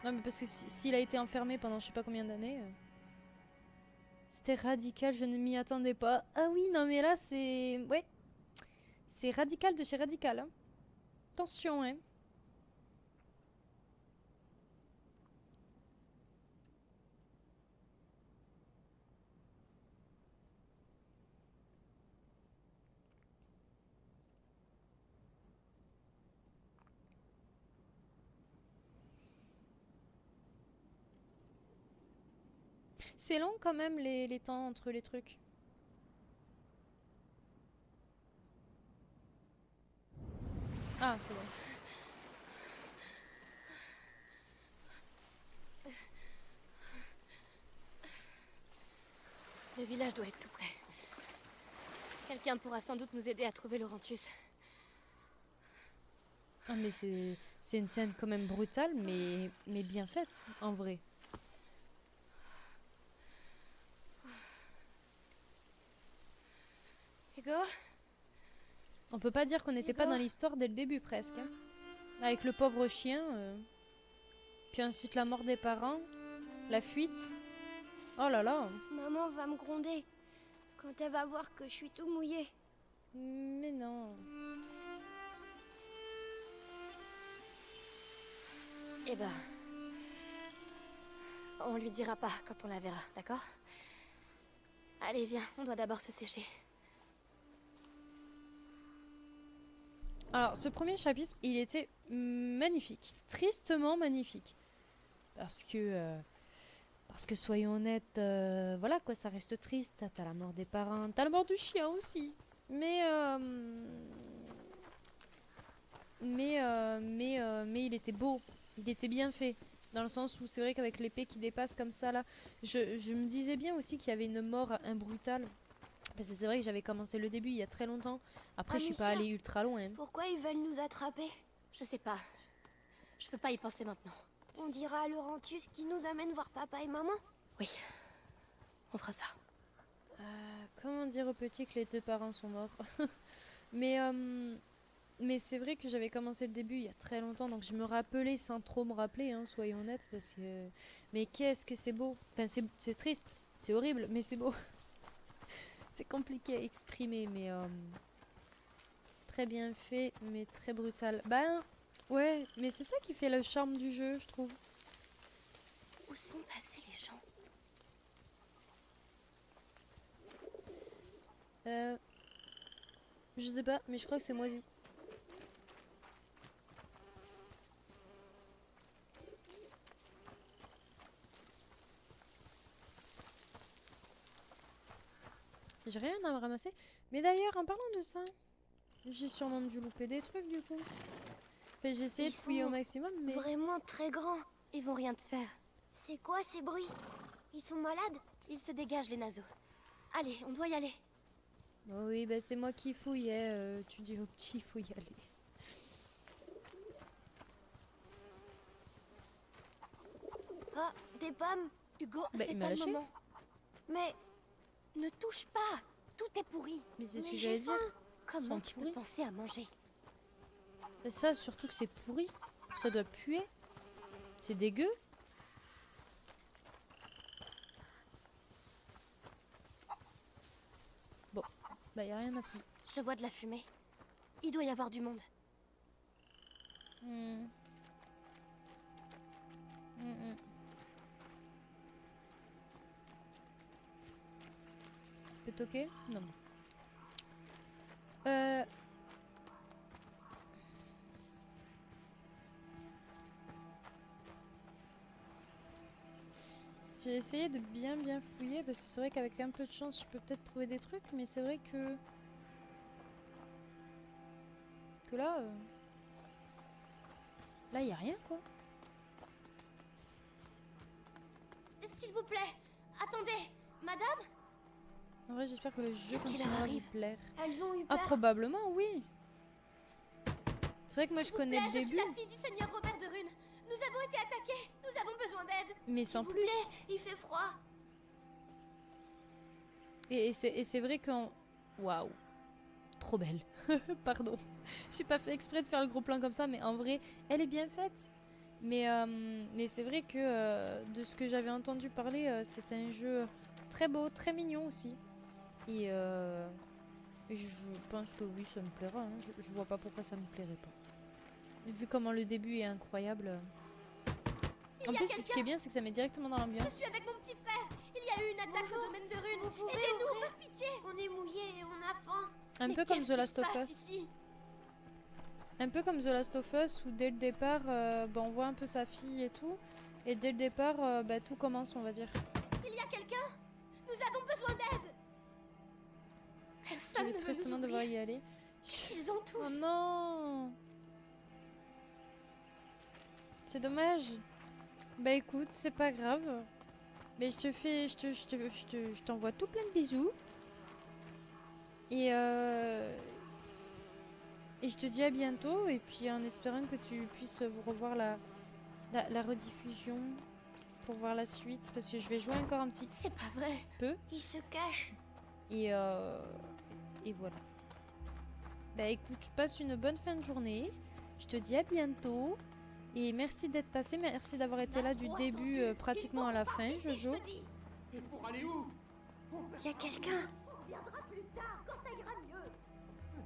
Non, mais parce que s'il a été enfermé pendant je sais pas combien d'années. C'était radical, je ne m'y attendais pas. Ah oui, non, mais là, c'est. Ouais. C'est radical de chez radical. Hein. Attention, hein. C'est long quand même les temps entre les trucs. Ah, c'est bon. Le village doit être tout près. Quelqu'un pourra sans doute nous aider à trouver Laurentius. Ah, mais c'est une scène quand même brutale, mais bien faite, en vrai. Hugo? On peut pas dire qu'on n'était pas Hugo dans l'histoire dès le début, presque. Hein. Avec le pauvre chien, puis ensuite la mort des parents, la fuite. Oh là là. Maman va me gronder quand elle va voir que je suis tout mouillé. Mais non. Eh ben... On lui dira pas quand on la verra, d'accord? Allez, viens, on doit d'abord se sécher. Alors, ce premier chapitre, il était magnifique. Tristement magnifique. Parce que soyons honnêtes, voilà quoi, ça reste triste. T'as la mort des parents, t'as la mort du chien aussi. Mais il était beau. Il était bien fait. Dans le sens où c'est vrai qu'avec l'épée qui dépasse comme ça, là, je me disais bien aussi qu'il y avait une mort imbrutale. Parce que c'est vrai que j'avais commencé le début il y a très longtemps. Après, je suis pas Amicia, allée ultra loin. pourquoi ils veulent nous attraper? Je sais pas. Je veux pas y penser maintenant. On dira à Laurentius qui nous amène voir papa et maman. Oui. On fera ça. Comment dire aux petits que les 2 parents sont morts? Mais c'est vrai que j'avais commencé le début il y a très longtemps, donc je me rappelais sans trop me rappeler, hein, soyons honnêtes, parce que... Mais qu'est-ce que c'est beau! Enfin, c'est triste, c'est horrible, mais c'est beau. C'est compliqué à exprimer, mais... Très bien fait, mais très brutal. Ben, ouais, mais c'est ça qui fait le charme du jeu, je trouve. Où sont passés les gens? Je sais pas, mais je crois que c'est moisi. J'ai rien à me ramasser. Mais d'ailleurs, en parlant de ça, j'ai sûrement dû louper des trucs du coup. Enfin, j'ai essayé de Ils fouiller au sont maximum, mais... Vraiment très grands. Ils vont rien te faire. C'est quoi ces bruits? Ils sont malades? Ils se dégagent, les naseaux. Allez, on doit y aller. Oh oui, bah c'est moi qui fouillais. Tu dis au petit, il faut y aller. Ah, des pommes. Hugo, Bah, c'est il m'a pas le lâché. moment. Mais Ne touche pas. Tout est pourri. Mais c'est ce Mais que j'ai j'allais dire. faim. Comment Sont tu pourris. peux penser à manger? Et ça, surtout que c'est pourri. Ça doit puer. C'est dégueu. Bon, bah y a rien à foutre. Je vois de la fumée. Il doit y avoir du monde. Hmm. Peut toquer? Non. J'ai essayé de bien fouiller parce que c'est vrai qu'avec un peu de chance je peux peut-être trouver des trucs, mais c'est vrai que là là y a rien quoi. S'il vous plaît, attendez, madame? En vrai j'espère que le jeu Qu'est-ce qui leur continuera à vous arrive? plaire. elles ont eu Ah peur. probablement oui. C'est vrai que moi je S'il vous connais plaît, le je suis début, la fille du seigneur Robert de Rune. Nous avons été attaqués. Nous avons besoin d'aide. mais S'il sans vous plus. plaît, il fait froid. Et c'est vrai qu'en... Waouh. Trop belle. Pardon. J'ai pas fait exprès de faire le gros plan comme ça, mais en vrai, elle est bien faite. Mais c'est vrai que de ce que j'avais entendu parler, c'est un jeu très beau, très mignon aussi. Et je pense que oui, ça me plaira. Hein. Je vois pas pourquoi ça me plairait pas. Vu comment le début est incroyable. En plus, ce qui est bien, c'est que ça met directement dans Je l'ambiance. suis avec mon petit frère. Il y a eu une attaque au domaine de Rune. Vous pouvez Aidez-nous, ouvrir? par pitié. On est mouillés et on a faim. Un Mais peu comme qu'est-ce The qui Last se of passe Us. ici? Un peu comme The Last of Us où dès le départ, on voit un peu sa fille et tout. Et dès le départ, tout commence, on va dire. Il y a quelqu'un? Nous avons besoin d'aide. Je Personne vais ne veut tristement nous devoir ouvrir. y aller. Ils ont tous. Oh non! C'est dommage. Bah écoute, c'est pas grave. Mais je t'envoie tout plein de bisous. Et je te dis à bientôt. Et puis en espérant que tu puisses revoir la rediffusion pour voir la suite. Parce que je vais jouer encore un petit C'est pas vrai. peu. Il se cache. Et voilà. Bah écoute, passe une bonne fin de journée. Je te dis à bientôt. Et merci d'être passé, merci d'avoir été là du début pratiquement à la fin, Jojo. Pour aller où? Il y a quelqu'un.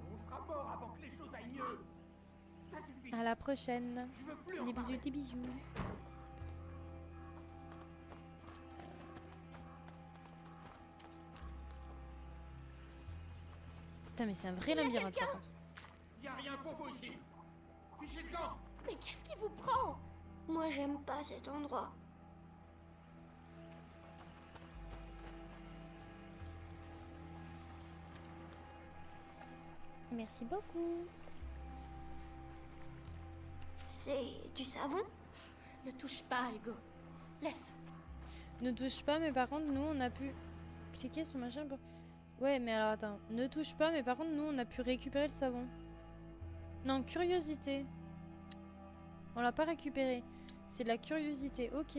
On sera mort avant que les choses aillent mieux. Ça suffit. À la prochaine. Je veux plus en Des parler. bisous, des bisous. Putain, mais c'est un vrai labyrinthe par contre. Y a rien pour vous ici. Fichez le camp. Mais qu'est-ce qui vous prend? Moi, j'aime pas cet endroit. Merci beaucoup. C'est du savon? Ne touche pas, Hugo. Laisse. Ne touche pas, mais par contre, nous, on a pu cliquer sur machin pour... Ouais, mais alors attends. Ne touche pas, mais par contre, nous, on a pu récupérer le savon. Non, curiosité. On l'a pas récupéré. C'est de la curiosité, ok.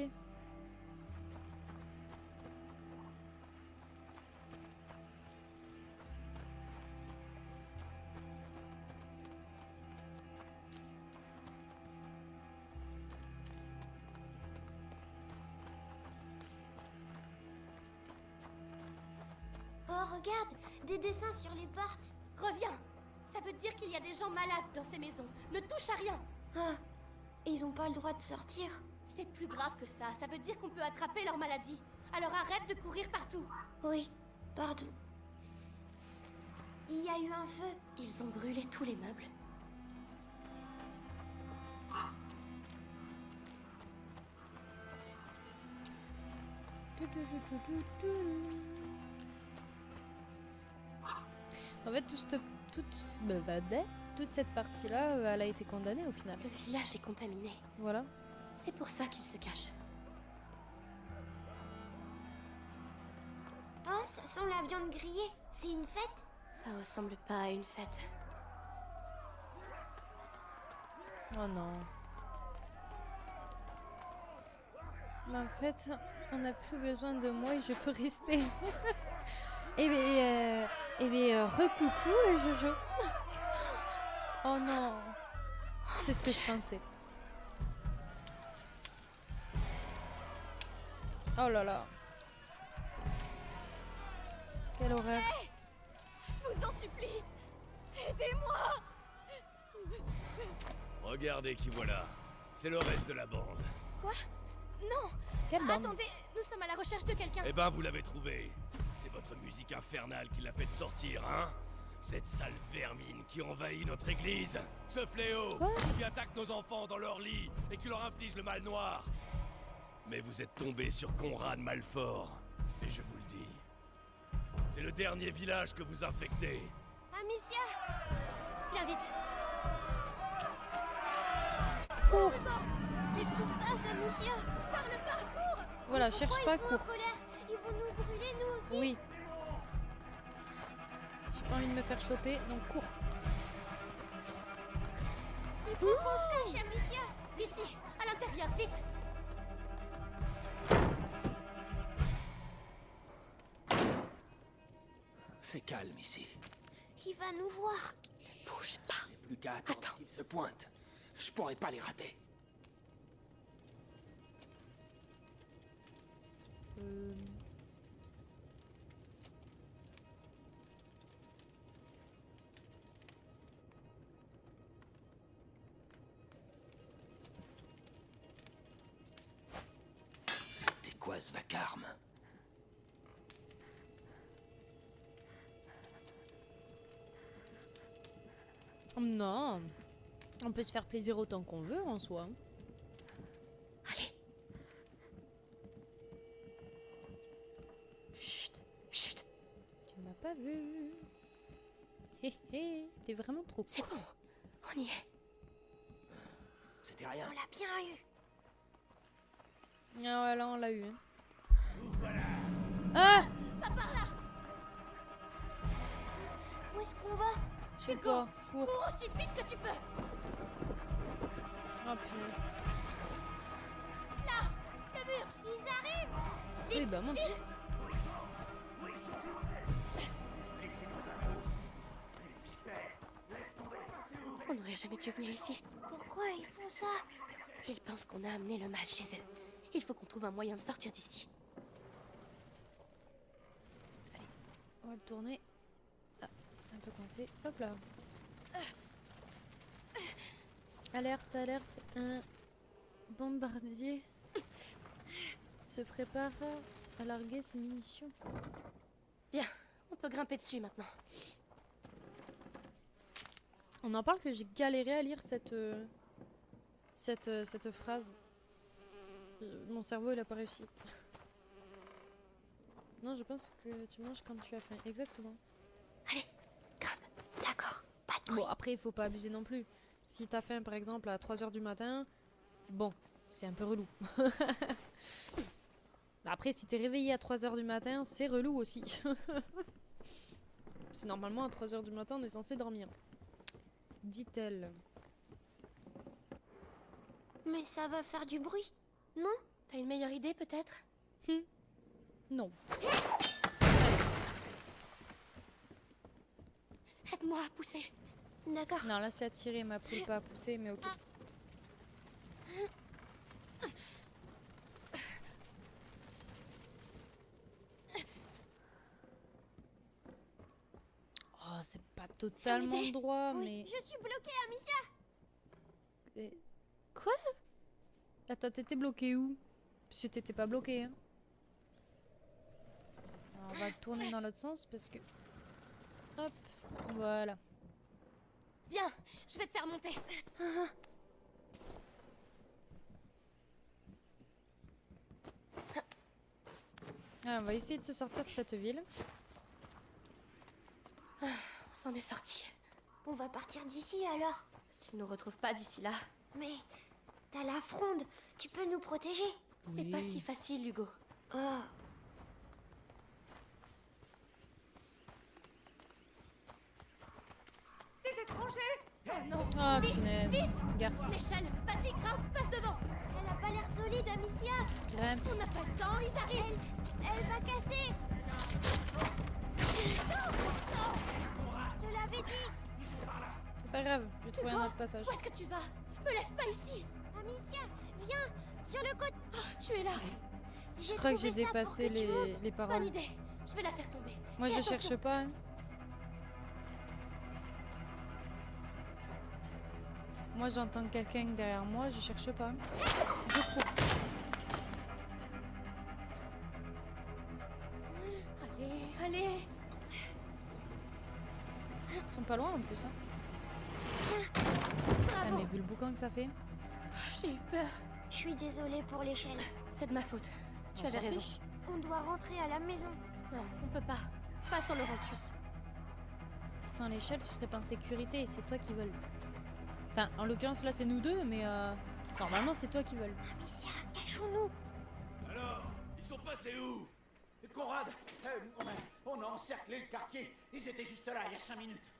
Oh, regarde, des dessins sur les portes. Reviens. Ça veut dire qu'il y a des gens malades dans ces maisons. Ne touche à rien. Ah, et ils ont pas le droit de sortir. C'est plus grave que ça. Ça veut dire qu'on peut attraper leur maladie. Alors arrête de courir partout. Oui, pardon. Il y a eu un feu. Ils ont brûlé tous les meubles. En fait, toute cette partie-là, elle a été condamnée au final. Le village est contaminé. Voilà. C'est pour ça qu'ils se cachent. Oh, ça sent la viande grillée. C'est une fête? Ça ressemble pas à une fête. Oh non. Mais en fait, on n'a plus besoin de moi et je peux rester. Recoucou Jojo. Oh non. C'est ce que je pensais. Oh là là. Quelle horreur. Je vous en supplie. Aidez-moi. Regardez qui voilà. C'est le reste de la bande. Quoi? Non. Quelle bande? Attendez, nous sommes à la recherche de quelqu'un. Eh ben, vous l'avez trouvé. C'est votre musique infernale qui l'a fait sortir, hein? Cette sale vermine qui envahit notre église. Ce fléau qui attaque nos enfants dans leur lit et qui leur inflige le mal noir. Mais vous êtes tombé sur Conrad Malfort. Et je vous le dis, c'est le dernier village que vous infectez. Amicia! Viens vite. Cours. Qu'est-ce qui se passe, Amicia? Parle pas, cours. Voilà, cherche pas, Pourquoi ils sont cours. en colère? Ils vont nous brûler, nous aussi? Oui. J'ai pas envie de me faire choper, donc cours. Il faut qu'on se cache, Amicia! Ici, à l'intérieur, vite. C'est calme ici. Il va nous voir. Bouge pas. Plus qu'à attendre qu'ils se pointent. Je pourrais pas les rater. C'était quoi ce vacarme? Non. On peut se faire plaisir autant qu'on veut en soi. Allez. Chut, chut. Tu m'as pas vu. Hé hé, t'es vraiment trop C'est con. bon, on y est. C'était rien. On l'a bien eu. Ah ouais, là on l'a eu. Hein. Ah, Pas par là. Où est-ce qu'on va? je sais pas. Cours. Cours aussi vite que tu peux. Oh punaise. Là, le mur. Ils arrivent! Oui, bah monte. On n'aurait jamais dû venir ici. Pourquoi ils font ça? Ils pensent qu'on a amené le mal chez eux. Il faut qu'on trouve un moyen de sortir d'ici. On va le tourner. Ah, c'est un peu coincé. Hop là. Alerte, alerte. Un bombardier se prépare à larguer ses munitions. Bien, on peut grimper dessus maintenant. On en parle que j'ai galéré à lire cette phrase. Mon cerveau il a pas réussi. Non, je pense que tu manges quand tu as faim. Exactement. Allez, grimpe. D'accord, pas de Bon, après, il faut pas abuser non plus. Si t'as faim, par exemple, à 3 h du matin, bon, c'est un peu relou. Après, si t'es réveillé à 3 h du matin, c'est relou aussi. Si normalement à 3 h du matin on est censé dormir. Dit-elle. Mais ça va faire du bruit, non? T'as une meilleure idée peut-être? Non. Aide-moi à pousser. D'accord. Non, là c'est à tirer, ma poule pas à pousser, mais ok. Oh, c'est pas totalement idée. droit, Oui, mais... je suis bloquée, Amicia. Quoi? Attends, t'étais bloqué où? Parce que t'étais pas bloqué, hein. Alors, on va tourner dans l'autre sens parce que... Hop, voilà. Viens, je vais te faire monter. Alors, on va essayer de se sortir de cette ville. On s'en est sorti. On va partir d'ici alors. S'ils nous retrouvent pas d'ici là, Mais t'as la fronde. Tu peux nous protéger. c'est pas si facile, Hugo. Oh. Des étrangers! Oh non. Ah, Vite, punaise. vite. Garce. L'échelle, vas-y, grimpe, passe devant. Elle a pas l'air solide, Amicia. Grimpe. On n'a pas le temps, ils arrivent. Elle va casser. Je te l'avais dit. C'est pas grave, je vais trouver un autre passage. Où est-ce que tu vas? Me laisse pas ici. Amicia, viens sur le côté. Oh, tu es là. Je crois que j'ai dépassé les Bonne paroles. idée. Je vais la faire tomber. Moi, Fais je attention. cherche pas. Hein. Moi, j'entends quelqu'un derrière moi, je cherche pas. Je cours. Allez, allez. Ils sont pas loin en plus. Hein. Putain, Bravo. mais vu le boucan que ça fait. J'ai eu peur. Je suis désolée pour l'échelle. C'est de ma faute. Tu On avais s'en raison. fiche. On doit rentrer à la maison. Non, on peut pas. Pas sans Laurentius. Sans l'échelle, tu serais pas en sécurité et c'est toi qui vole. Enfin, en l'occurrence, là, c'est nous deux, mais normalement, c'est toi qui vole. Amicia, cachons-nous. Alors, ils sont passés où? Conrad, on a encerclé le quartier. Ils étaient juste là, il y a 5 minutes.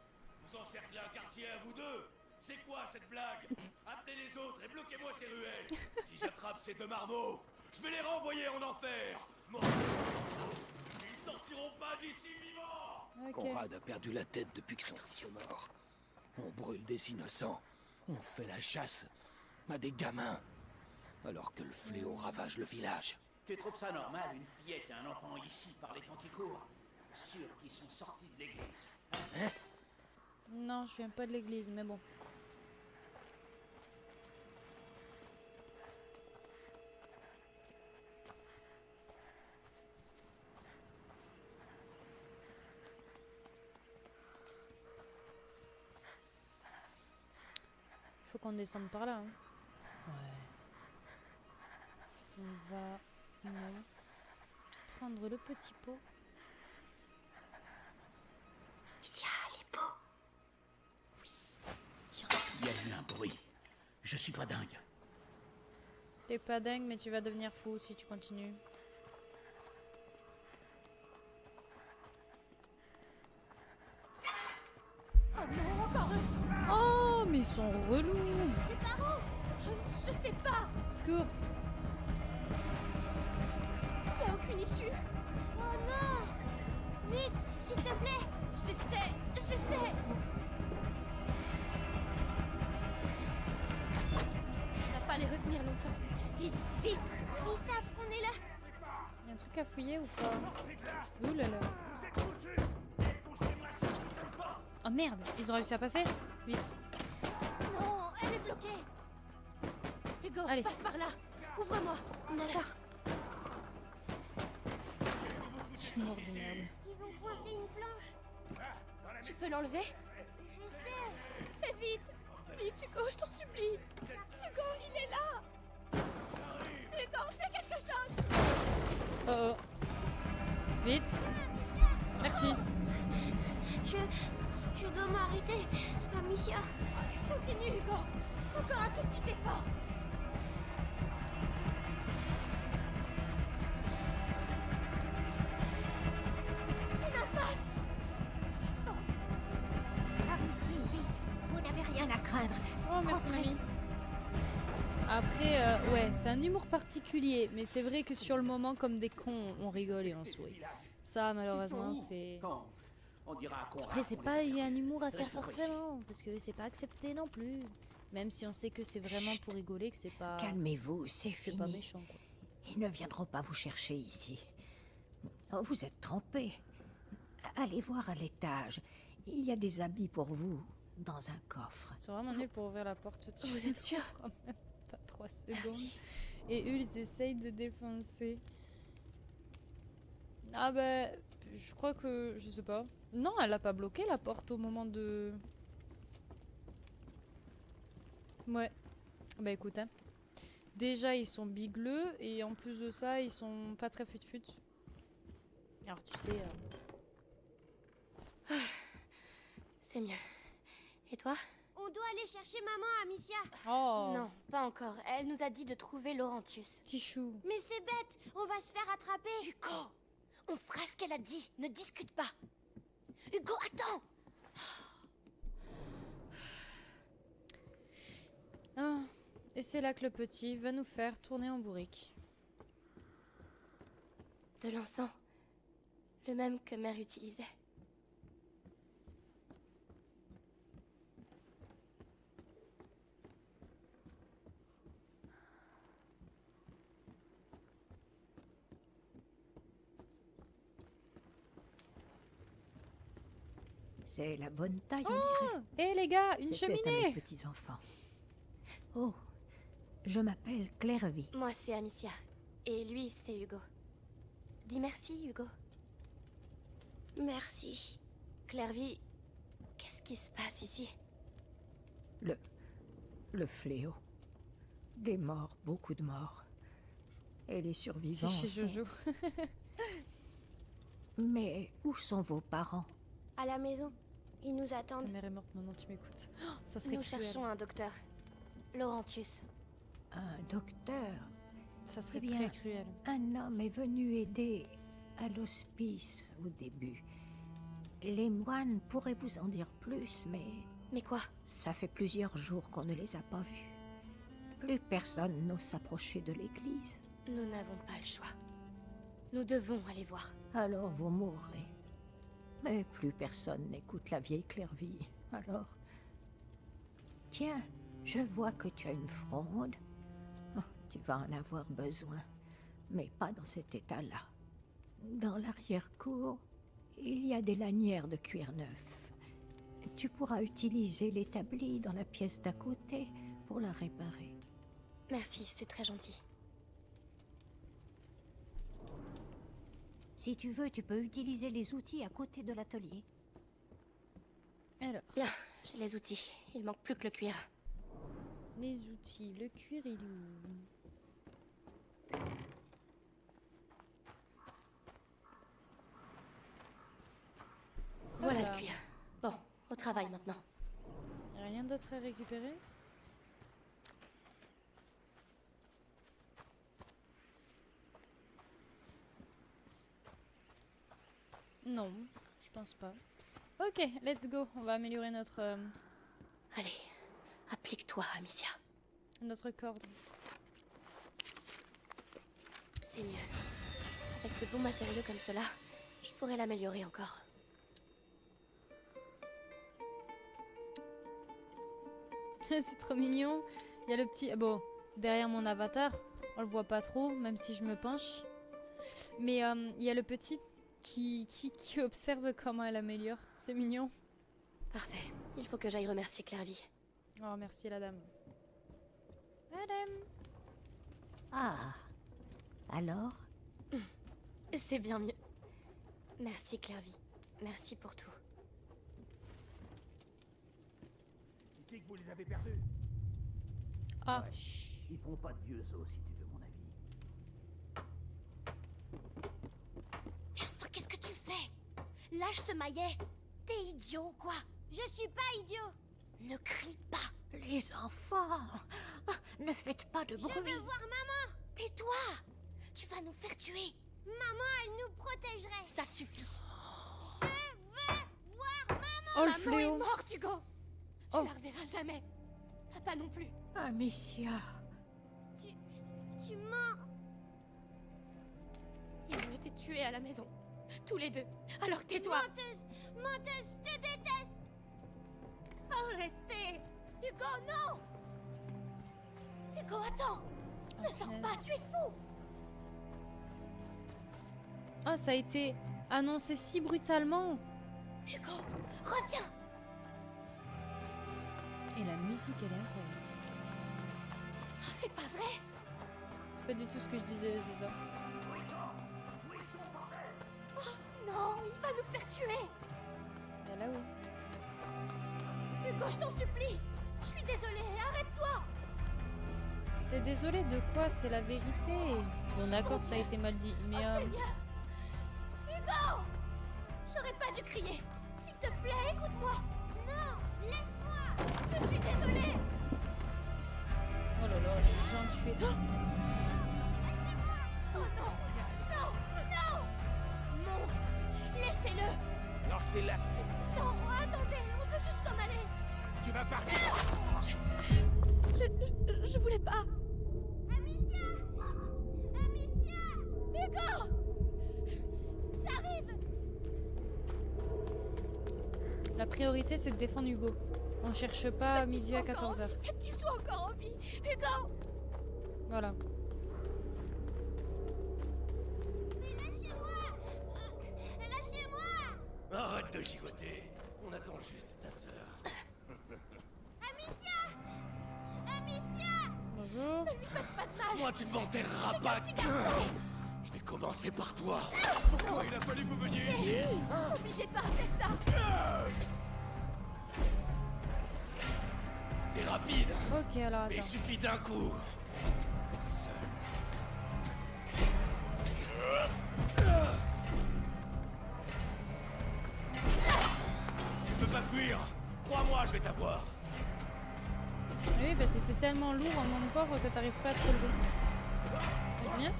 Vous encerclez un quartier à vous deux? C'est quoi cette blague? Appelez les autres et bloquez-moi ces ruelles. Si j'attrape ces deux marmots, je vais les renvoyer en enfer. Mon ils sortiront pas d'ici vivants. Ok. Conrad a perdu la tête depuis que son fils est mort. On brûle des innocents. On fait la chasse à des gamins. Alors que le fléau ravage le village. Tu trouves ça normal, une fillette et un enfant ici par les temps qui courent? Sûr qu'ils sont sortis de l'église. Non, je viens pas de l'église, mais bon. Faut qu'on descende par là. Hein. Ouais. On va prendre le petit pot. Amicia, les pots. Il y a eu un bruit. Je suis pas dingue. T'es pas dingue, mais tu vas devenir fou si tu continues. Oh non, encore eux. Oh, mais ils sont relous. C'est par où? Je sais pas. Cours. Y a aucune issue. Oh non. Vite, s'il te plaît. J'essaie. Ça va pas les retenir longtemps. Vite. Ils savent qu'on est là. Y'a un truc à fouiller ou pas? Ouh là là. Oh merde, ils ont réussi à passer? Vite. Non, elle est bloquée. Hugo, Allez. passe par là. Ouvre-moi. D'accord. Je suis mort de merde. Ils ont coincé une planche. Tu peux l'enlever? J'essaie. Fais vite. Vite, Hugo, je t'en supplie. Hugo, il est là. Hugo, fais quelque chose. Oh oh. Vite. Merci. Je dois m'arrêter. Amicia. Continue, Hugo. Encore un tout petit effort. Une impasse. rien à craindre. Oh, merci, Entrez. mamie. Après, ouais, c'est un humour particulier, mais c'est vrai que sur le moment, comme des cons, on rigole et on sourit. Ça, malheureusement, c'est... Quand on dira qu'on Après, c'est on pas les un humour à faire Restons ici. forcément, parce que c'est pas accepté non plus. Même si on sait que c'est vraiment pour rigoler, que c'est pas... Calmez-vous, c'est C'est fini. pas méchant, quoi. Ils ne viendront pas vous chercher ici. Oh, vous êtes trompés. Allez voir à l'étage. Il y a des habits pour vous dans un coffre. C'est vraiment nul pour ouvrir la porte. Vous êtes sûr? Quand même pas 3 secondes. Merci. Et eux, ils essayent de défoncer. Ah bah, je crois que... Je sais pas. Non, elle a pas bloqué la porte au moment de... Ouais. Bah écoute, hein. Déjà, ils sont bigleux, et en plus de ça, ils sont pas très fut-fut. Alors, tu sais... C'est mieux. Et toi? On doit aller chercher maman, Amicia. Oh, Non, pas encore. Elle nous a dit de trouver Laurentius. petit chou. Mais c'est bête, on va se faire attraper. Hugo! On fera ce qu'elle a dit. Ne discute pas. Hugo, attends! Ah, et c'est là que le petit va nous faire tourner en bourrique. De l'encens. Le même que mère utilisait. C'est la bonne taille, on dirait. Hé les gars, une C'était à mes cheminée! petits-enfants. Oh, je m'appelle Clairvy. Moi, c'est Amicia. Et lui, c'est Hugo. Dis merci, Hugo. Merci. Clairvy, qu'est-ce qui se passe ici? Le fléau. Des morts, beaucoup de morts. Et les survivants C'est chez sont- Jojo. Mais où sont vos parents? À la maison, ils nous Ta attendent. mère est morte, maintenant tu m'écoutes. Oh, ça serait Nous cruel. cherchons un docteur. Laurentius. Un docteur. Ça serait Eh bien, très cruel. Un homme est venu aider à l'hospice au début. Les moines pourraient vous en dire plus, mais Mais quoi? ça fait plusieurs jours qu'on ne les a pas vus. Plus personne n'ose s'approcher de l'église. Nous n'avons pas le choix. Nous devons aller voir. Alors vous mourrez. Mais plus personne n'écoute la vieille Clairvy. Alors... Tiens, je vois que tu as une fronde. Oh, tu vas en avoir besoin. Mais pas dans cet état-là. Dans l'arrière-cour, il y a des lanières de cuir neuf. Tu pourras utiliser l'établi dans la pièce d'à côté pour la réparer. Merci, c'est très gentil. Si tu veux, tu peux utiliser les outils à côté de l'atelier. Alors, Bien, j'ai les outils. Il manque plus que le cuir. les outils, le cuir il est où? Voilà Voilà. le cuir. Bon, au travail maintenant. Y a rien d'autre à récupérer? Non, je pense pas. Ok, let's go. On va améliorer Allez, applique-toi, Amicia. notre corde. C'est mieux. Avec de bons matériaux comme cela, je pourrais l'améliorer encore. C'est trop mignon. Il y a le petit... Bon, derrière mon avatar, on le voit pas trop, même si je me penche. Mais il y a le petit qui observe comment elle améliore. C'est mignon. Parfait. Il faut que j'aille remercier Clairvy. Oh, merci la dame. Madame. Ah, alors? C'est bien mieux. Merci Clairvy. Merci pour tout. Ici que vous les avez perdus. Ah, Ils font pas de vieux os, si tu veux mon avis. Mais enfin, qu'est-ce que tu fais? Lâche ce maillet. T'es idiot ou quoi? Je suis pas idiot. Ne crie pas. Les enfants, ne faites pas de bruit. Je veux voir maman. Tais-toi. Tu vas nous faire tuer. Maman, elle nous protégerait. Ça suffit. Je veux voir maman. oh le Maman est fléau. morte, Hugo. Tu Oh. la reverras jamais. Papa non plus. Amicia. Tu mens. Ils ont été tués à la maison. Tous les deux. Alors tais-toi. Menteuse, je te déteste. Arrêtez. Hugo, non. Hugo, attends. Ne sors punaise. pas, tu es fou. Ah, ça a été annoncé si brutalement. Hugo, reviens. Et la musique, elle est incroyable. Oh, c'est pas vrai. C'est pas du tout ce que je disais, c'est ça. Non, il va nous faire tuer. Bah là, oui. Hugo, je t'en supplie. Je suis désolée, arrête-toi. T'es désolé de quoi? C'est la vérité. Bon, d'accord, ça a été mal dit, mais... Oh Seigneur. Hugo. J'aurais pas dû crier. S'il te plaît, écoute-moi. Non, laisse-moi. Je suis désolée. Oh là là, les gens tués. Oh, Oh non. Non, non. Monstre. Laissez-le. Alors c'est là que t'es. Non, attendez, on veut juste s'en aller. Tu vas partir. Je voulais pas. Amicia. Amicia. Hugo. J'arrive. la priorité, c'est de défendre Hugo. On cherche pas à midi à 14h. Faites qu'il soit encore en vie. Hugo. Voilà. Lâchez-moi. Arrête de gigoter. On attend juste ta sœur. Amicia. Amicia. Bonjour. Ne lui faites pas de mal. Moi, tu ne m'enterreras pas. Petit garçon. Je vais commencer par toi. Pourquoi il a fallu que vous veniez ici? Obligez pas à faire ça. T'es rapide. Ok, alors Mais il attends. suffit d'un coup. Un seul. Tu peux pas fuir. Crois-moi, je vais t'avoir. Oui, parce que c'est tellement lourd en mon corps que t'arrives pas à te relever. Vas-y, viens.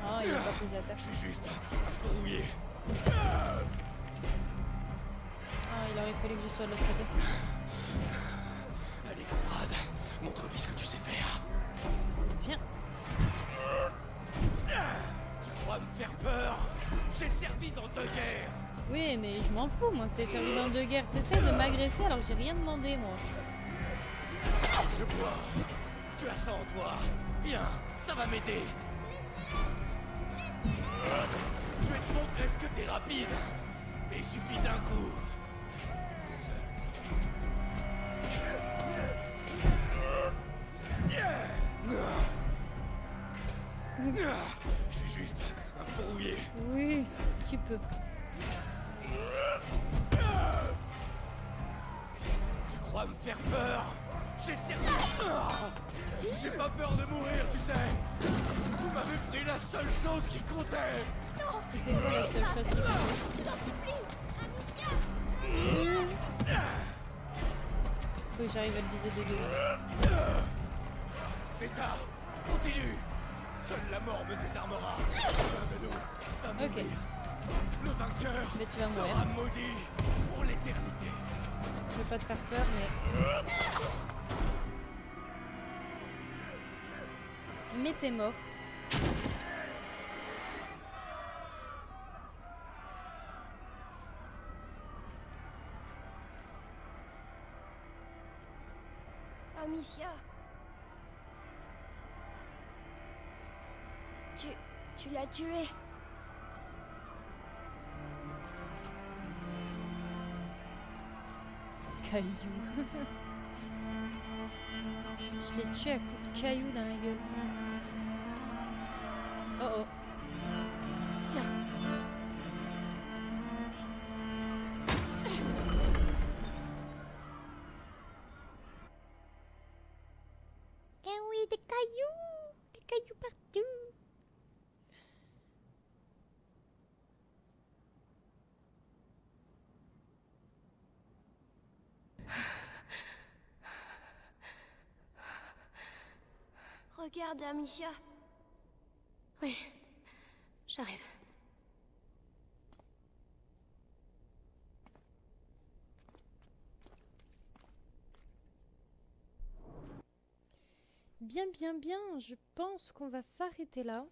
Oh, il a pas posé à terre. Je suis juste brouillé. Ah, il aurait fallu que je sois de l'autre côté. Allez, camarade, montre-lui ce que tu sais faire. Vas-y, viens. Tu crois me faire peur? J'ai servi dans 2 guerres. Oui, mais je m'en fous, moi, que t'aies servi dans 2 guerres. T'essaies de m'agresser alors que j'ai rien demandé, moi. Je vois. Tu as ça en toi. Bien, ça va m'aider. Je vais te montrer ce que t'es rapide. Mais il suffit d'un coup. Seul. Je suis juste un brouillé. Oui, un petit peu. Tu crois me faire peur? J'ai servi. J'ai pas peur de mourir, tu sais. Vous m'avez pris la seule chose qui comptait. Et c'est quoi la seule chose qui peut... Je t'en supplie. Amicia. Faut que j'arrive à le viser de dos. C'est ça. Continue. Seule la mort me désarmera. L'un de nous va mourir. Ok. Le vainqueur Mais tu vas mourir. sera maudit pour l'éternité. Je veux pas te faire peur, mais... Mais t'es mort. Amicia. Tu l'as tué. Caillou. Je l'ai tué à coups de cailloux dans la gueule. Oh oh. Ah oui, des cailloux! Des cailloux partout! Regarde, Amicia. Oui, j'arrive. bien, bien, bien. Je pense qu'on va s'arrêter là.